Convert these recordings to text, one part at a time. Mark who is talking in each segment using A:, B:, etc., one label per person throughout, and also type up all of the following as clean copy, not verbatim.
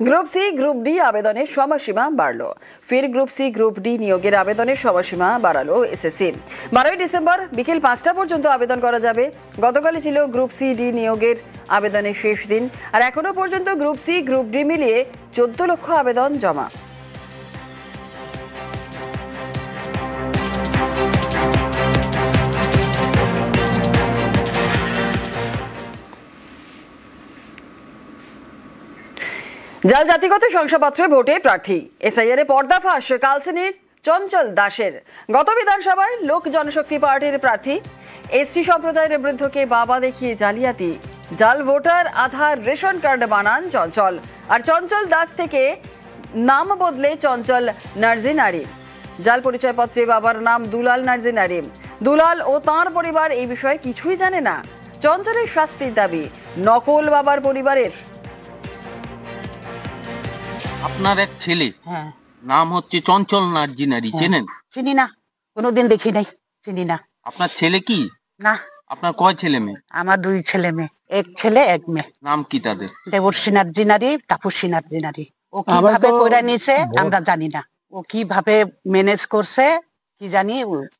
A: Group C group D আবেদনের সময়সীমা বাড়ল। ফের গ্রুপ সি গ্রুপ ডি নিয়োগের আবেদনের সময়সীমা বাড়ালো এসএসসি। 12 ডিসেম্বর বিকেল 5টা পর্যন্ত আবেদন করা যাবে। গতকালই ছিল গ্রুপ সি ডি নিয়োগের আবেদনের শেষ দিন, আর এখনো পর্যন্ত গ্রুপ সি গ্রুপ ডি মিলিয়ে 14 লক্ষ আবেদন জমা। জাল জাতিগত শংসাপত্রে ভোটে প্রার্থী, এসআইআর এ পর্দাফাঁস কালচিনির চঞ্চল দাসের। গত বিধানসভায় লোক জনশক্তি পার্টির প্রার্থী এসটি সম্প্রদায়ের বৃদ্ধকে বাবা দেখিয়ে জালিয়াতি, জাল ভোটার আধার রেশন কার্ড বানান চঞ্চল। আর চঞ্চল দাস থেকে নাম বদলে চঞ্চল নার্জিনারি। জাল পরিচয়পত্রে বাবার নাম দুলাল নার্জিনারি। দুলাল ও তাঁর পরিবার এই বিষয়ে কিছুই জানে না। চঞ্চলের শাস্তির দাবি নকল বাবার পরিবারের।
B: আপনার এক ছেলে, নাম হচ্ছে চঞ্চল নার্জিনারি, চেনেন?
C: চিনি না, কোনোদিন দেখি নাই, চিনি না।
B: আপনার ছেলে কি?
C: না।
B: আপনার কয় ছেলে মেয়ে?
C: আমার 2 ছেলে মেয়ে, এক ছেলে এক মেয়ে।
B: নাম কি তাদের?
C: দেবর্ষী নার্জিনারি, তাপসী নার্জিনারি। ও কিভাবে কইরা নিছে আমরা জানি না, ও কিভাবে ম্যানেজ করছে কি জানি,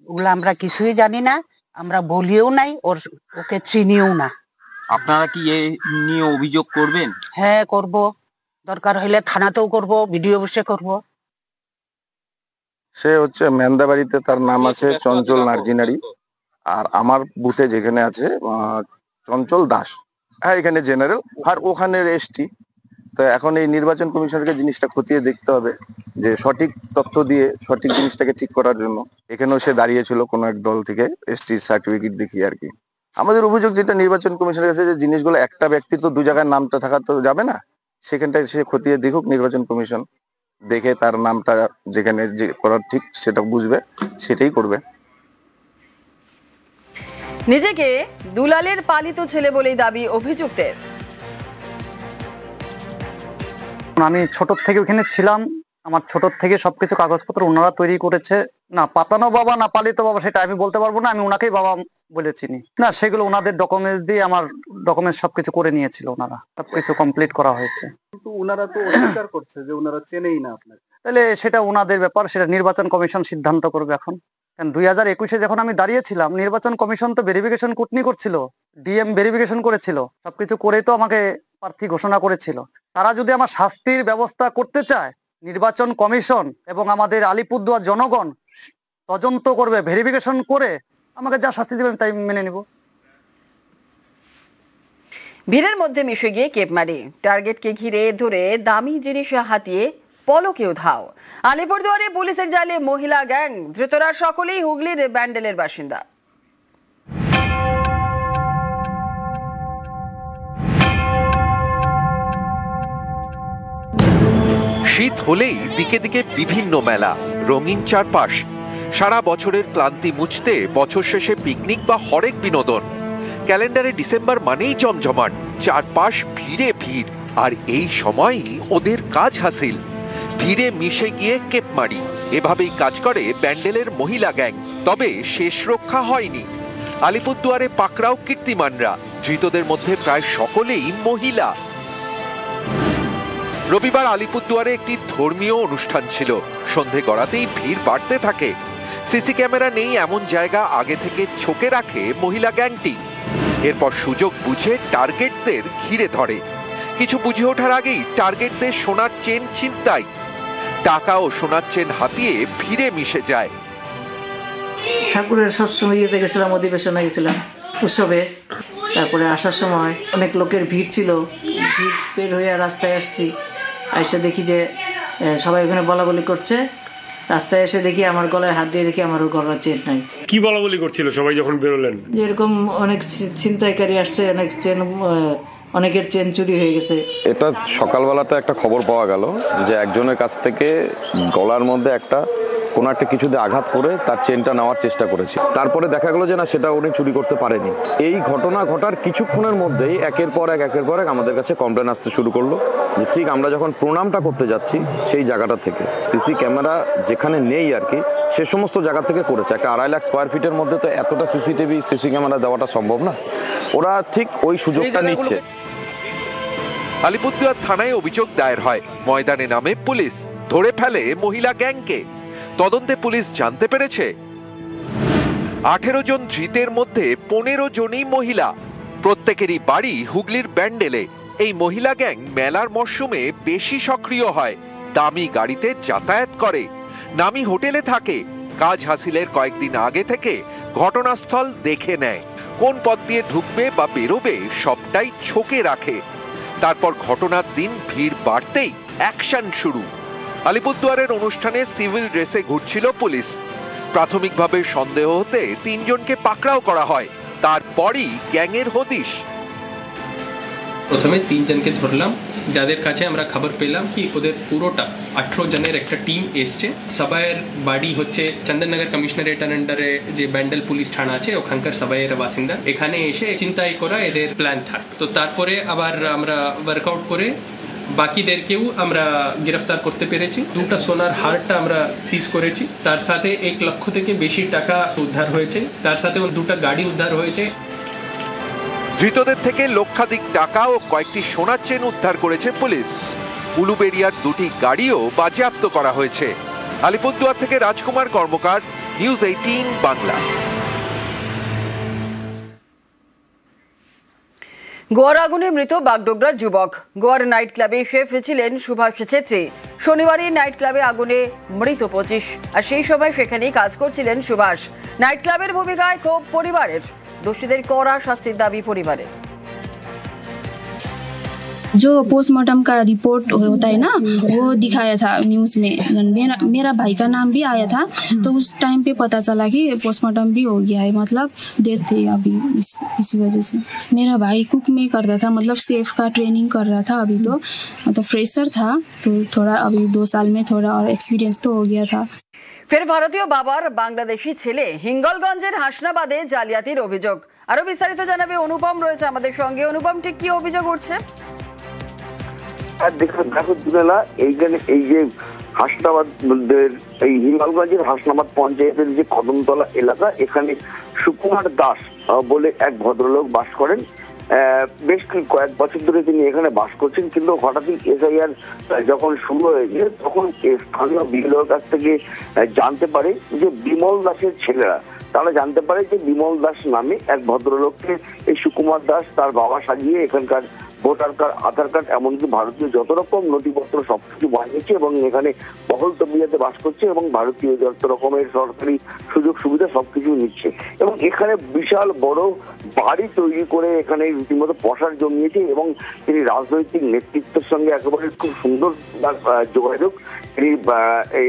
C: ওগুলো আমরা কিছুই জানি না, আমরা বলিও নাই, ওকে চিনিও না।
B: আপনারা কি এ নিয়ে অভিযোগ করবেন?
C: হ্যাঁ করব, দরকার হইলে থানাতেও করব, ভিডিও বসে করব।
D: সে হচ্ছে মেন্দাবাড়িতে, তার নাম আছে চঞ্চল নার্জিনারি, আর আমার বুথে যেখানে আছে চঞ্চল দাস। হ্যাঁ, এখানে জেনারেল আর ওখানে এসটি। তো এখন এই নির্বাচন কমিশনকে জিনিসটা খতিয়ে দেখতে হবে, যে সঠিক তথ্য দিয়ে সঠিক জিনিসটাকে ঠিক করার জন্য। এখানেও সে দাঁড়িয়েছিল কোনো এক দল থেকে, এসটি সার্টিফিকেট দেখিয়ে আর কি। আমাদের অভিযোগ যেটা নির্বাচন কমিশনের কাছে, যে জিনিসগুলো একটা ব্যক্তির তো 2 জায়গায় নামটা থাকা তো যাবে না, সেখানটায় সে খতিয়ে দেখুক নির্বাচন কমিশন, দেখে তার নামটা যেখানে যে করার ঠিক সেটা বুঝবে, সেটাই করবে।
A: নিজেকে দুলালের পালিত ছেলে বলেই দাবি অভিযুক্তের।
E: আমি ছোট থেকে ওখানে ছিলাম, আমার ছোট থেকে সবকিছু কাগজপত্র ওনারা তৈরি করেছে। না পাতানো বাবা না পালিত বাবা সেটা আমি বলতে পারবো না, আমি ওনাকেই বাবা বলে চিনি। না, সেগুলো ওনাদের ডকুমেন্টস দিয়ে আমার ডকুমেন্টস সবকিছু করে নিয়েছিল, ওনারা সবকিছু কমপ্লিট করা হয়েছে।
F: কিন্তু ওনারা তো অস্বীকার করছে যে ওনারা চেনেই না আপনাকে।
E: তাহলে সেটা ওনাদের ব্যাপার, সেটা নির্বাচন কমিশন সিদ্ধান্ত করবে এখন। কারণ 2021-এ যখন আমি দাঁড়িয়েছিলাম, নির্বাচন কমিশন তো ভেরিফিকেশন কুটনি করছিল, ডিএম ভেরিফিকেশন করেছিল, সবকিছু করেই তো আমাকে প্রার্থী ঘোষণা করেছিল। তারা যদি আমার শাস্তির ব্যবস্থা করতে চায়, নির্বাচন কমিশন এবং আমাদের আলিপুরদুয়ার জনগণ তদন্ত করবে, ভেরিফিকেশন করে আমাকে যা শাস্তি দেবে তাই মেনে নিব।
A: ভিড়ের মধ্যে মিশে গিয়ে কেপমারি, টার্গেটকে ঘিরে ধরে দামি জিনিস হাতিয়ে পলকে উধাও। আলিপুরদুয়ারে পুলিশের জালে মহিলা গ্যাং, ধৃতরা সকলেই হুগলির ব্যান্ডেলের বাসিন্দা।
G: শীত হলেই দিকে দিকে বিভিন্ন মেলা, রঙিন চারপাশ। সারা বছরের ক্লান্তি মুছতে বছর শেষে পিকনিক বা হরেক বিনোদন। ক্যালেন্ডারে ডিসেম্বর মানেই জমজমাট, চারপাশ ভিড়ে ভিড়। আর এই সময়ই ওদের কাজ হাসিল, ভিড়ে মিশে গিয়ে কেপমারি। এভাবেই কাজ করে ব্যান্ডেলের মহিলা গ্যাং। তবে শেষ রক্ষা হয়নি। আলিপুরদুয়ারে পাকড়াও কীর্তিমানরা, ধৃতদের মধ্যে প্রায় সকলেই মহিলা। রবিবার আলিপুরদুয়ারে একটি ধর্মীয় অনুষ্ঠান ছিল। সন্ধে গড়াতেই ভিড় বাড়তে থাকে। সিসি ক্যামেরা নেই এমন জায়গা আগে থেকে ছকে রাখে মহিলা গ্যাংটি। এরপর সুযোগ বুঝে টার্গেটদের ঘিরে ধরে। কিছু বুঝে ওঠার আগেই টার্গেটদের সোনার চেন ছিনতাই। টাকা ও সোনার চেন হাতিয়ে ভিড়ে মিশে যায়।
H: ঠাকুরের সবসময় ইয়েতে গেছিলাম, অধিবেশনে গেছিলাম উৎসবে। তারপরে আসার সময় অনেক লোকের ভিড় ছিল, ভিড় বের হয়ে রাস্তায় আসছি। এসে দেখি যে সবাই ওখানে বলা বলি করছে। রাস্তায় এসে দেখি আমার গলায় হাত দিয়ে দেখি আমারও গলার চেন নাই।
I: কি বলা বলি করছিল সবাই যখন বেরোলেন?
H: যে এরকম অনেক ছিনতাইকারী আসছে, অনেক চেন, অনেকের চেন চুরি হয়ে গেছে।
D: এটা সকালবেলাতে একটা খবর পাওয়া গেল যে একজনের কাছ থেকে গলার মধ্যে কোনো একটা কিছু দিয়ে আঘাত করে তার চেনটা নেওয়ার চেষ্টা করেছে। তারপরে দেখা গেল যে না, সেটা উনি চুরি করতে পারেনি। এই ঘটনা ঘটার কিছুক্ষণের মধ্যেই একের পর এক আমাদের কাছে কমপ্লেন আসতে শুরু করলো, যে ঠিক আমরা যখন প্রণামটা করতে যাচ্ছি সেই জায়গাটা থেকে সিসি ক্যামেরা যেখানে নেই আর কি, সে সমস্ত জায়গা থেকে করেছে। একটা 2.5 লাখ স্কোয়ার ফিটের মধ্যে তো এতটা সিসি ক্যামেরা দেওয়াটা সম্ভব না। ওরা ঠিক ওই সুযোগটা নিচ্ছে।
G: আলিপুরদুয়ার থানায় অভিযোগ দায়ের হয়, ময়দানে নামে পুলিশ, ধরে ফেলে মহিলা গ্যাংকে। তদন্তে পুলিশ জানতে পেরেছে 18 জন ধৃতের মধ্যে 15 জনই মহিলা, প্রত্যেকেরই বাড়ি হুগলির ব্যান্ডেলে। এই মহিলা গ্যাং মেলার মরশুমে বেশি সক্রিয় হয়, দামি গাড়িতে যাতায়াত করে, নামি হোটেলে থাকে। কাজ হাসিলের কয়েকদিন আগে থেকে ঘটনাস্থল দেখে নেয়, কোন পথ দিয়ে ঢুকবে বা বেরোবে সবটাই ছকে রাখে। তারপর ঘটনার দিন ভিড় বাড়তেই অ্যাকশন শুরু। আলিপুরদুয়ারের অনুষ্ঠানে সিভিল ড্রেসে ঘুরছিল পুলিশ। প্রাথমিকভাবে সন্দেহ হতে 3 জনকে পাকড়াও করা হয়, তারপরই গ্যাংয়ের হদিশ।
J: প্রথমে 3 জনকে ধরলাম, যাদের কাছে আমরা খবর পেলাম কি ওদের পুরোটা 18 জনের একটা টিম এসছে। সবাইয়ের বাড়ি হচ্ছে চন্দননগর কমিশনারেটের আন্ডারে যে ব্যান্ডেল পুলিশ থানা আছে ওখানকার সবাইয়ের বাসিন্দা। এখানে এসে চিন্তাই করা এদের প্ল্যান থাক। তো তারপরে আবার আমরা ওয়ার্কআউট করে বাকিদেরকেও আমরা গ্রেফতার করতে পেরেছি। 2টা সোনার হারটা আমরা সিজ করেছি, তার সাথে 1 লক্ষ থেকে বেশি টাকা উদ্ধার হয়েছে, তার সাথে 2টা গাড়ি উদ্ধার হয়েছে।
G: ধৃতদের থেকে লক্ষাধিক টাকা ও কয়েকটি সোনার চেন উদ্ধার করেছে পুলিশ। উলুবেড়িয়ার 2টি গাড়িও বাজেয়াপ্ত করা হয়েছে। আলিপুরদুয়ার থেকে রাজকুমার কর্মকার, নিউজ 18 বাংলা।
A: গোয়ার আগুনে মৃত বাগডোগরার যুবক। গোয়ার নাইট ক্লাবে শেফ ছিলেন সুভাষ ছেত্রী। শনিবারই নাইট ক্লাবে আগুনে মৃত 25, আর সেই সময় সেখানেই কাজ করছিলেন সুভাষ। নাইট ক্লাবের ভূমিকায় ক্ষোভ পরিবারের, দোষীদের কড়া শাস্তির দাবি পরিবারের।
K: जो पोस्टमार्टम का रिपोर्ट होता है ना, वो दिखाया था न्यूज में। मेरा भाई का नाम भी आया था, तो उस टाइम पे पता चला कि पोस्टमार्टम भी हो गया है, मतलब डेथ थी अभी इसी वजह से। मेरा भाई कुक में करता था, मतलब सेफ का ट्रेनिंग कर रहा था। अभी तो मतलब फ्रेशर था, तो थोड़ा अभी 2 साल में थोड़ा और एक्सपीरियंस तो हो गया था।
A: ফের ভারতীয় বাবার বাংলাদেশি ছেলে। হিঙ্গলগঞ্জের হাসনাবাদে জালিয়াতির অভিযোগ। আরো বিস্তারিত জানাবে অনুপম, রয়েছে আমাদের সঙ্গে। অনুপম, ঠিক কি অভিযোগ উঠছে?
L: দেখো দুলালা, এইখানে এই যে হাসনাবাদ, এই হিঙ্গলগঞ্জের হাসনাবাদ পঞ্চায়েতের যে কদমতলা এলাকা, এখানে সুকুমার দাস বলে এক ভদ্রলোক বাস করেন। বেশ কয়েক বছর ধরে তিনি এখানে বাস করছেন, কিন্তু হঠাৎই এসআইআর যখন শুরু হয়েছে তখন স্থানীয় বিএলওর কাছ থেকে জানতে পারে যে বিমল দাসের ছেলেরা, তারা জানতে পারে যে বিমল দাস নামে এক ভদ্রলোককে এই সুকুমার দাস তার বাবা সাজিয়ে এখানকার ভোটার কার্ড, আধার কার্ড, এমনকি ভারতীয় যত রকম নথিপত্র সবকিছু বানিয়েছে এবং এখানে বহল তবিয়াতে বাস করছে এবং ভারতীয় যত রকমের সরকারি সুযোগ সুবিধা সবকিছু নিচ্ছে এবং এখানে বিশাল বড় বাড়ি তৈরি করে এখানে রীতিমতো পসার জমিয়েছে এবং তিনি রাজনৈতিক নেতৃত্বের সঙ্গে একেবারে খুব সুন্দর যোগাযোগ তিনি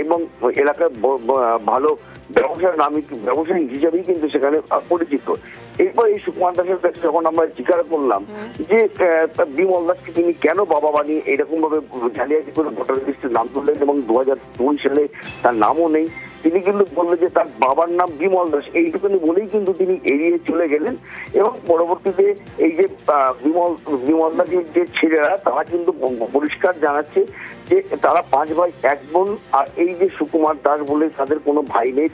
L: এবং এলাকায় ভালো ব্যবসায়ী হিসেবেই কিন্তু সেখানে পরিচিত। এরপর এই সুকুমার দাসের কাছে যখন আমরা জিজ্ঞাসা করলাম যে বিমল দাসকে তিনি কেন বাবা বানিয়ে এরকম ভাবে জালিয়াতি করে ভোটার লিস্টে নাম তুললেন এবং 2002 সালে তার নামও নেই, তিনি কিন্তু বললেন যে তার বাবার নাম বিমল দাস, এইটুকুনি বলেই কিন্তু তিনি এড়িয়ে চলে গেলেন এবং পরবর্তীতে এই যে বিমল দাসের যে ছেলেরা তারা কিন্তু পরিষ্কার জানাচ্ছে যে তারা 5 ভাই 1 বোন, আর এই যে সুকুমার দাস বলে তাদের কোনো ভাই নেই,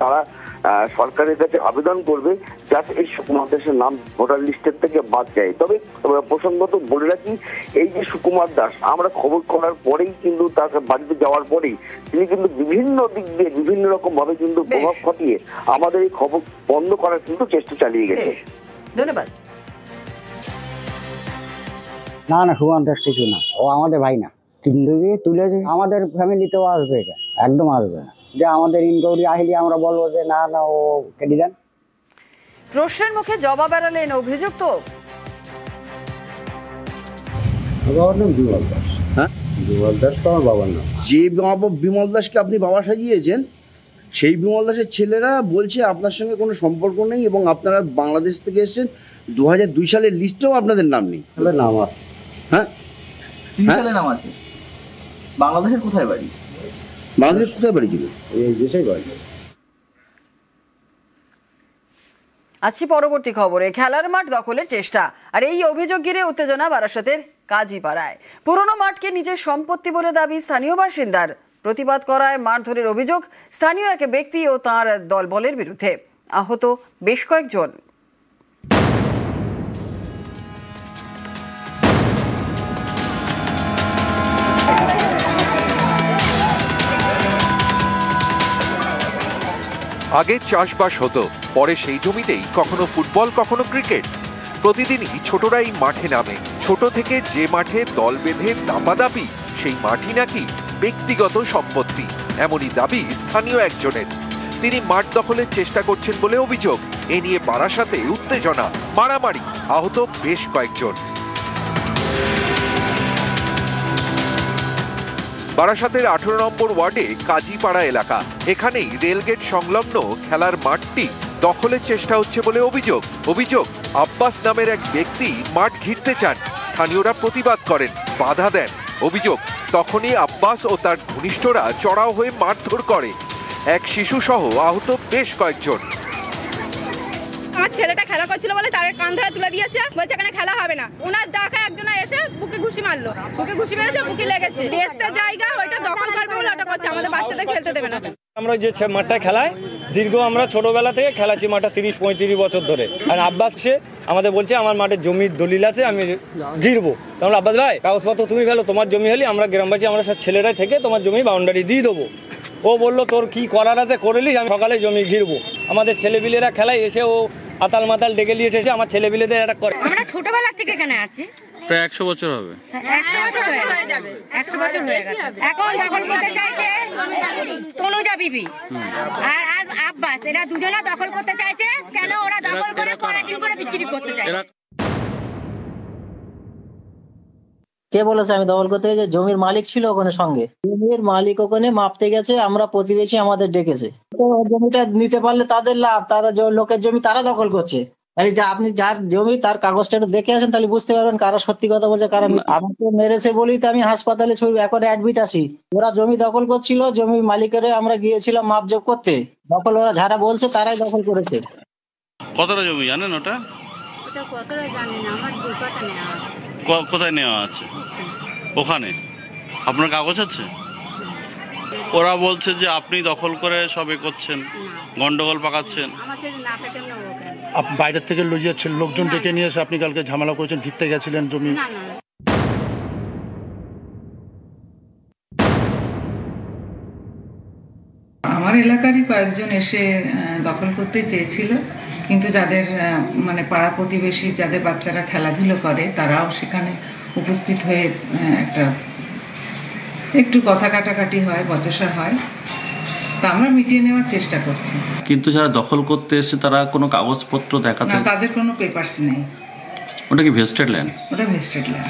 L: তারা সরকারের কাছে আবেদন করবে যাতে এই সুকুমার দাসের নাম ভোটার লিস্টের থেকে বাদ যায়। তবে প্রসঙ্গত বলে রাখি, এই যে সুকুমার দাস আমরা খবর করার পরেই কিন্তু তার বাড়িতে যাওয়ার পরেই তিনি কিন্তু বিভিন্ন দিক দিয়ে বিভিন্ন রকম ভাবে কিন্তু প্রভাব খাটিয়ে আমাদের এই খবর বন্ধ করার কিন্তু চেষ্টা চালিয়ে গেছে।
A: ধন্যবাদ।
M: না না, সুকুমার দাস কিছু না, ও আমাদের ভাই না। কিন্তু তুলে আমাদের ফ্যামিলিতেও আসবে, এটা একদম আসবে না। যে আমাদের ইনকোয়ারি আসলে আমরা বলবো যে না না, ও কেটে দেন।
A: প্রশ্নের মুখে জবাব এড়ালেন অভিযুক্ত।
N: বাবার নাম বিমল দাস। হ্যাঁ, বিমল দাস তো আমার বাবার নাম। যে বিমল দাসকে আপনি বাবা সাজিয়েছেন, সেই বিমল দাসের ছেলেরা বলছে আপনার সঙ্গে কোনো সম্পর্ক নেই এবং আপনারা বাংলাদেশ থেকে এসেছেন। 2002 সালের লিস্টেও আপনাদের নাম নেই। নাম আছে। হ্যাঁ,
O: 3 সালে নাম আছে। বাংলাদেশের কোথায় বাড়ি?
N: বাংলাদেশের কোথায় বাড়ি ছিল? এই দেশেই বাড়ি।
A: আসছি পরবর্তী খবরে। খেলার মাঠ দখলের চেষ্টা, আর এই অভিযোগ ঘিরে উত্তেজনা বারাসতের কাজীপাড়ায়। পুরনো মাঠকে নিজের সম্পত্তি বলে দাবি স্থানীয় বাসিন্দার। প্রতিবাদ করায় মারধরের অভিযোগ স্থানীয় এক ব্যক্তি ও তাঁর দলবলের বিরুদ্ধে। আহত বেশ কয়েকজন।
G: আগে চাষবাস হতো, পরে সেই জমিতেই কখনো ফুটবল কখনো ক্রিকেট। প্রতিদিনই ছোটরাই মাঠে নামে। ছোট থেকে যে মাঠে দল বেঁধে দাপাদাপি, সেই মাঠই নাকি ব্যক্তিগত সম্পত্তি, এমনই দাবি স্থানীয় একজনের। তিনি মাঠ দখলের চেষ্টা করছেন বলে অভিযোগ। এ নিয়ে বারাসাতে উত্তেজনা, মারামারি, আহত বেশ কয়েকজন। বারাসাতের 18 নম্বর ওয়ার্ডে কাজীপাড়া এলাকা। এখানেই রেলগেট সংলগ্ন খেলার মাঠটি দখলের চেষ্টা হচ্ছে বলে অভিযোগ আব্বাস নামের এক ব্যক্তি মাঠ ঘিরতে চান। স্থানীয়রা প্রতিবাদ করেন, বাধা দেন। অভিযোগ তখনই আব্বাস ও তার ঘনিষ্ঠরা চড়াও হয়ে মারধর করে। এক শিশু সহ আহত বেশ কয়েকজন।
P: আমার ছেলেটা খেলা করছিল বলে তার কান ধরে তুলে দিয়েছে, বলছে এখানে খেলা হবে না। ওনার ডাকা একজন এসে বুকে ঘুষি মারলো, বুকে ঘুষি মেরেছে, বুকে লেগেছে। বেস্তের জায়গা ওইটা দখল করবে বলে ওটা করছে, আমাদের বাচ্চাদের খেলতে দেবে না।
Q: আমরা যে মাঠটা খেলায় দীর্ঘ আমরা ছোটবেলা থেকে খেলাচ্ছি মাঠটা 30-35 বছর ধরে। আর আব্বাস সে আমাদের বলছে আমার মাঠের জমির দলিল আছে, আমি ঘিরবো। তাহলে আব্বাস ভাই কাগজপত্র তুমি ফেলো, তোমার জমি হলে আমরা গ্রামবাসী আমরা সব ছেলেরাই থেকে তোমার জমি বাউন্ডারি দিয়ে দেবো। ও বললো তোর কি করার আছে করেলিস, আমি সকালে জমি ঘিরবো। আমাদের ছেলেপিলেরা খেলায় এসে ও আতাল মাতাল ডেকে নিয়ে এসে আমার ছেলেপিলেদের এটা করে।
P: আমরা ছোটবেলা থেকে এখানে আছি,
R: প্রায় 100 বছর হবে।
P: 100 বছর হয়ে যাবে, 100 বছর হয়ে গেছে। এখন দখল করতে চাইছে তনুজা বিবি আর আব্বাস, এরা দুজনা দখল করতে চাইছে। কেন ওরা দখল করে কোয়ারেন্টাইন করে বিক্রি করতে চাইছে?
S: কে বলেছে আমি দখল করতে? যে জমির মালিক ছিল ওখানে সঙ্গে, জমির মালিক ওখানে মাপতে গেছে, আমরা প্রতিবেশী আমাদের ডেকেছে। জমিটা নিতে পারলে তাদের লাভ, তারা লোকের জমি তারা দখল করছে। আপনি যার জমি তার কাগজটা একটু দেখে আসেন, তাহলে বুঝতে পারবেন কারা সত্যি কথা বলছে কারা। আমাকে মেরেছে বলেই তো আমি হাসপাতালে এখন অ্যাডমিট আছি। ওরা জমি দখল করছিল, জমি মালিকের আমরা গিয়েছিলাম মাপজোক করতে। দখল ওরা যারা বলছে তারাই দখল করেছে।
R: কতটা জমি জানেন ওটা?
P: কতটা জানি না, আমার 2 কাঠা নেওয়া আছে।
R: কোথায় নেওয়া আছে? ওখানে আপনার কাগজ আছে? ওরা বলছে যে আপনি দখল করে সবে করছেন, গন্ডগোল পাকাচ্ছেন।
T: বাইরের থেকে লইয়াছেন লোকজন ডেকে নিয়ে এসে আপনি কালকে ঝামেলা করেছেন, ঘিরতে গেছিলেন জমি।
U: আমার এলাকারই কয়েকজন এসে দখল করতে চেয়েছিল, কিন্তু যাদের মানে পাড়া প্রতিবেশী যাদের বাচ্চারা খেলাধুলো করে তারাও সেখানে উপস্থিত হয়ে একটু কথা কাটাকাটি হয়, বচসা হয়। তা আমরা মিটিয়ে নেওয়ার চেষ্টা করছি।
R: কিন্তু যারা দখল করতে এসে তারা কোনো কাগজপত্র দেখাতে
U: না, তাদের কোনো পেপারস নেই।
R: ওটা কি ভেস্টেড ল্যান্ড?
U: ওটা ভেস্টেড ল্যান্ড।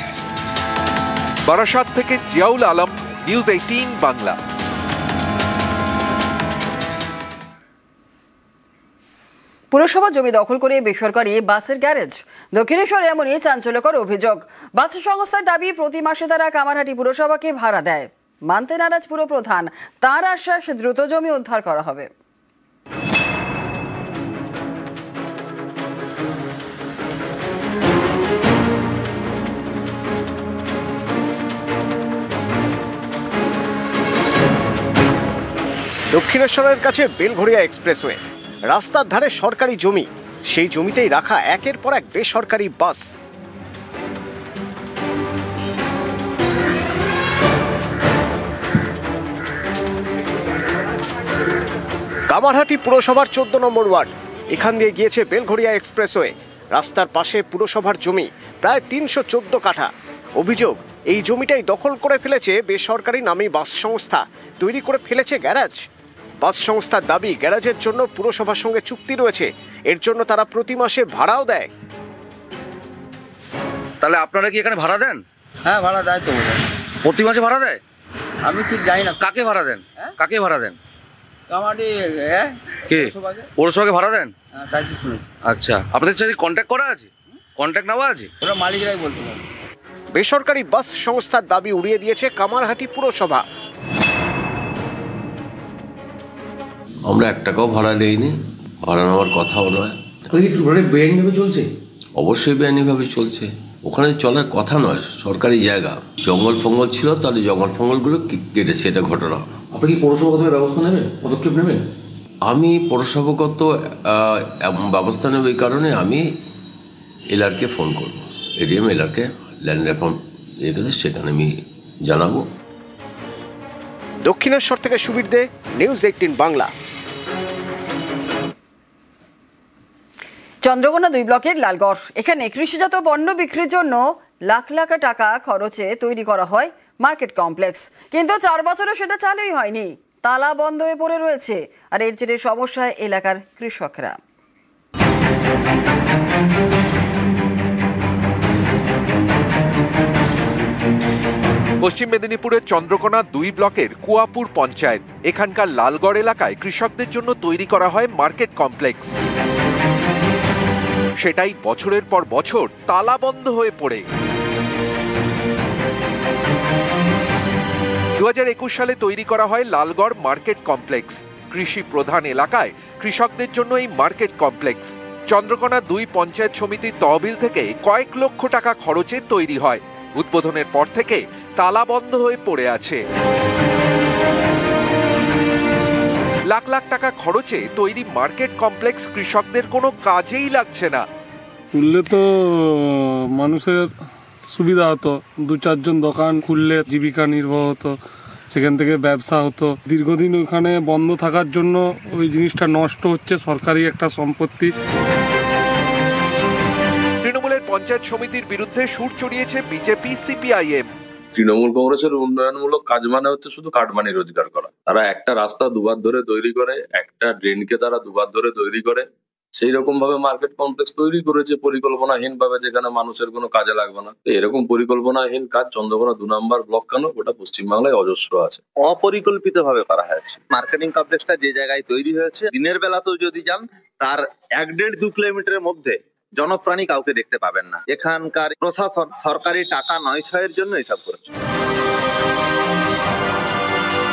G: বারাসাত থেকে জিয়াউল আলম, নিউজ 18 বাংলা।
A: পুরসভা জমি দখল করে বেসরকারি বাসের গ্যারেজ। দক্ষিণেশ্বরে এমনই চাঞ্চল্যকর অভিযোগ। বাস সংস্থার দাবি প্রতি মাসে তারা কামারহাটি পুরসভাকে ভাড়া দেয়। মানতে নারাজ পুরপ্রধান, তার আশ্বাস দ্রুত জমি উদ্ধার করা হবে।
V: দক্ষিণেশ্বরের কাছে বেলঘড়িয়া এক্সপ্রেসওয়ে, রাস্তার ধারে সরকারি জমি, সেই জমিতেই রাখা একের পর এক বেসরকারি বাস। কামারহাটি পুরসভার 14 নম্বর ওয়ার্ড, এখান দিয়ে গিয়েছে বেলঘড়িয়া এক্সপ্রেসওয়ে। রাস্তার পাশে পুরসভার জমি প্রায় 314 কাঠা। অভিযোগ এই জমিটাই দখল করে ফেলেছে বেসরকারি নামী বাস সংস্থা, তৈরি করে ফেলেছে গ্যারেজ। বাস সংস্থার দাবি গ্যারেজের জন্য পুরসভার সঙ্গে চুক্তি রয়েছে, এর জন্য তারা প্রতি মাসে ভাড়াও দেয়।
W: তাহলে আপনারা কি এখানে ভাড়া দেন?
O: হ্যাঁ ভাড়া দেয় তো।
W: প্রতি মাসে ভাড়া দেয়?
O: আমি ঠিক জানি না।
W: কাকে ভাড়া দেন? কাকে ভাড়া দেন?
O: কামারহাটি
W: কে পৌরসভাকে ভাড়া দেন?
V: আচ্ছা, আপনাদের সাথে কন্ট্যাক্ট করা আছে? কন্ট্যাক্ট নেওয়া আছে?
O: ওরা মালিকরাই বলতে পারে।
V: বেসরকারি বাস সংস্থার দাবি উড়িয়ে দিয়েছে কামারহাটি পুরসভা।
X: আমরা 1 টাকাও ভাড়া নেইনি, ভাড়া নেওয়ার কথাও নয়।
Y: বেআইনিভাবে চলছে?
X: অবশ্যই বেআইনিভাবে চলছে। ওখানে চলার কথা নয়, সরকারি জায়গা। জঙ্গল ফঙ্গল ছিল, তাহলে জঙ্গল ফঙ্গলগুলো কেটেছে, এটা ঘটনা।
Y: আপনি কি পৌরসভাগত ব্যবস্থা নেবেন, পদক্ষেপ নেবেন?
X: আমি পৌরসভাগত ব্যবস্থা নেব এই কারণে আমি এলআরকে ফোন করব, এডিএম এলআরকে ল্যান্ড রেফর্ম সেখানে আমি জানাবো।
V: দক্ষিণেশ্বর থেকে সুবীর দে, নিউজ 18 বাংলা।
A: চন্দ্রকোনা 2 ব্লকের লালগড়, এখানে কৃষিজাত পণ্য বিক্রির জন্য লাখ লাখ টাকা খরচে তৈরি করা হয় মার্কেট কমপ্লেক্স, কিন্তু 4 বছরও সেটা চালুই হয়নি। তালা বন্ধ হয়ে পড়ে রয়েছে, আর এর জেরে সমস্যায় এলাকার কৃষকরা।
G: পশ্চিম মেদিনীপুরের চন্দ্রকোনা 2 ব্লকের কুয়াপুর পঞ্চায়েত, এখানকার লালগড় এলাকায় কৃষকদের জন্য তৈরি করা হয় মার্কেট কমপ্লেক্স। সেটাই বছরের পর বছর তালা বন্ধ হয়ে পড়ে। 2021 সালে তৈরি করা হয় লালগড় মার্কেট কমপ্লেক্স। কৃষি প্রধান এলাকায় কৃষকদের জন্য এই মার্কেট কমপ্লেক্স চন্দ্রকোনা 2 পঞ্চায়েত সমিতির তহবিল থেকে কয়েক লক্ষ টাকা খরচে তৈরি হয়। উদ্বোধনের পর থেকে তালা বন্ধ হয়ে পড়ে আছে। লাখ লাখ টাকা খরচে তৈরি মার্কেট কমপ্লেক্স কৃষকদের কোনো কাজেই লাগছে না।
B: খুললে তো মানুষের সুবিধা হতো, 2-4 জন দোকান খুললে জীবিকা নির্বাহ হতো, সেখান থেকে ব্যবসা হতো। দীর্ঘদিন ওখানে বন্ধ থাকার জন্য ওই জিনিসটা নষ্ট হচ্ছে, সরকারি একটা সম্পত্তি।
G: তৃণমূলের পঞ্চায়েত সমিতির বিরুদ্ধে সুর চড়িয়েছে বিজেপি, সিপিআইএম।
C: তৃণমূল কংগ্রেসের উন্নয়নমূলক কাজ মানে হচ্ছে শুধু কাটমানি রোজগার করা। তারা একটা রাস্তা দুবার ধরে তৈরি করে, একটা ড্রেনকে তারা দুবার ধরে তৈরি করে, সেই রকম ভাবে মার্কেট কমপ্লেক্স তৈরি করেছে পরিকল্পনাহীন ভাবে, যেখানে মানুষের কোনো কাজে লাগবে না। এরকম পরিকল্পনাহীন কাজ চন্দ্রকোনা 2 নম্বর ব্লক কেন, গোটা পশ্চিমবাংলায় অজস্র আছে।
E: অপরিকল্পিত ভাবে করা হয়েছে। মার্কেটিং কমপ্লেক্সটা যে জায়গায় তৈরি হয়েছে, দিনের বেলাতেও যদি যান তার 1-1.5-2 কিলোমিটারের মধ্যে জনপ্রাণী কাউকে দেখতে পাবেন না। এখানকার প্রশাসন সরকারি টাকা 9-6 এর জন্য এসব করেছে।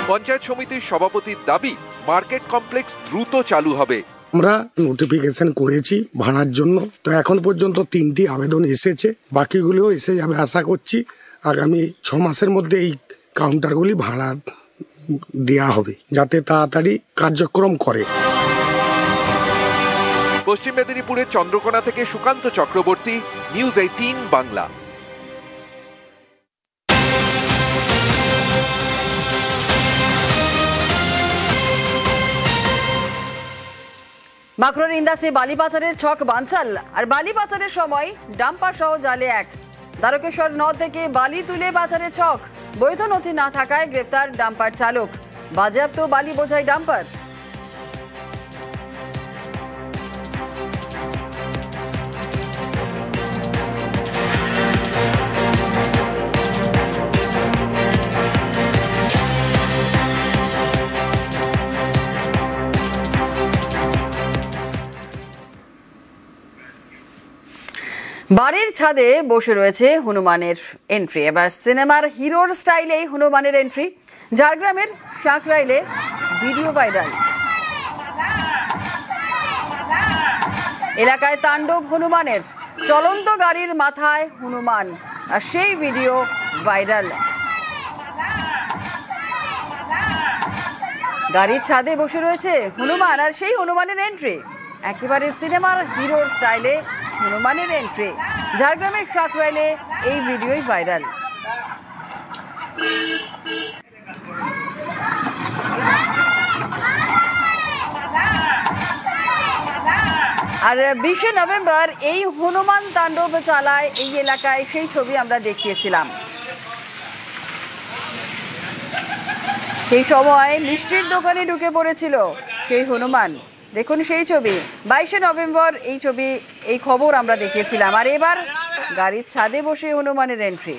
G: পঞ্চায়েত সমিতির সভাপতির দাবি, মার্কেট কমপ্লেক্স দ্রুত চালু হবে।
F: আমরা নোটিফিকেশন করেছি ভাড়ার জন্য, তো এখন পর্যন্ত 3টি আবেদন এসেছে, বাকিগুলিও এসে যাবে আশা করছি। আগামী 6 মাসের মধ্যে এই কাউন্টারগুলি ভাড়া দেয়া হবে, যাতে তাড়াতাড়ি কার্যক্রম করে।
G: পশ্চিম মেদিনীপুরের চন্দ্রকোনা থেকে সুকান্ত চক্রবর্তী, নিউজ 18 বাংলা।
A: মাকড়ার ইন্দাসে বালি পাচারের ছক বানচাল, আর বালি পাচারের সময় ডাম্পার সহ জালে 1। দ্বারকেশ্বর নদ থেকে বালি তুলে পাচারের ছক, বৈধ নথি না থাকায় গ্রেপ্তার ডাম্পার চালক, বাজেয়াপ্ত বালি বোঝাই ডাম্পার। বাড়ির ছাদে বসে রয়েছে হনুমানের এন্ট্রি। এবার সিনেমার হিরোর স্টাইলে হনুমানের এন্ট্রি। ঝাড়গ্রামের সাঁকরাইলে ভিডিও ভাইরাল। এলাকায় তাণ্ডব হনুমানের, চলন্ত গাড়ির মাথায় হনুমান, আর সেই ভিডিও ভাইরাল। গাড়ির ছাদে বসে রয়েছে হনুমান, আর সেই হনুমানের এন্ট্রি। একেবারে সিনেমার হিরোর স্টাইলে হনুমানের এন্ট্রি। ঝাড়গ্রামের সাঁকরাইলে এই ভিডিওই ভাইরাল। আর 20 নভেম্বর এই হনুমান তাণ্ডব চালায় এই এলাকায়, সেই ছবি আমরা দেখিয়েছিলাম। সেই সময় মিষ্টির দোকানে ঢুকে পড়েছিল সেই হনুমান। দেখুন সেই ছবি, 22 নভেম্বর এই ছবি, এই খবর আমরা দেখিয়েছিলাম। আর এবার গাড়ির ছাদে বসে হনুমানের এন্ট্রি।